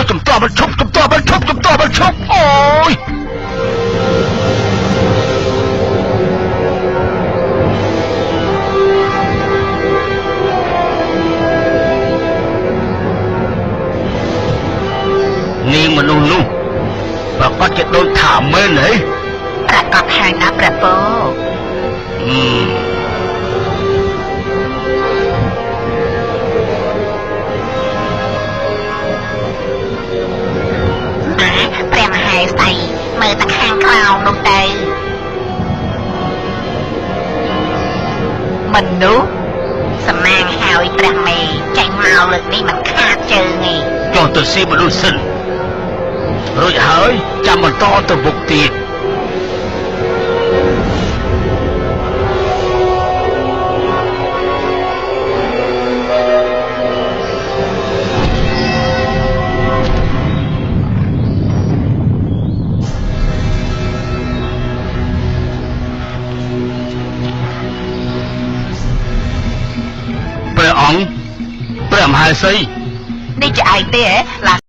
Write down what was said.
ជំទាស់មិនឈប់ជំទាស់មិនឈប់ជំទាស់មិនឈប់អូយនាងមនុស្សនោះប្រកាសជាដូនថាមែនហីប្រកាសហើយណាព្រះពរព្រះមហេសីមើលទៅខាងក្រោមនោះទៅមនុស្សសំណាងហើយព្រះមេចេញមកលើកនេះមិនខាតជើងទេចុះទៅស៊ីមនុស្សសិនរួចហើយចាំបន្តទៅមុខទៀតព្រះអង្គព្រះមហេសីនេះជាឯងទេហ៎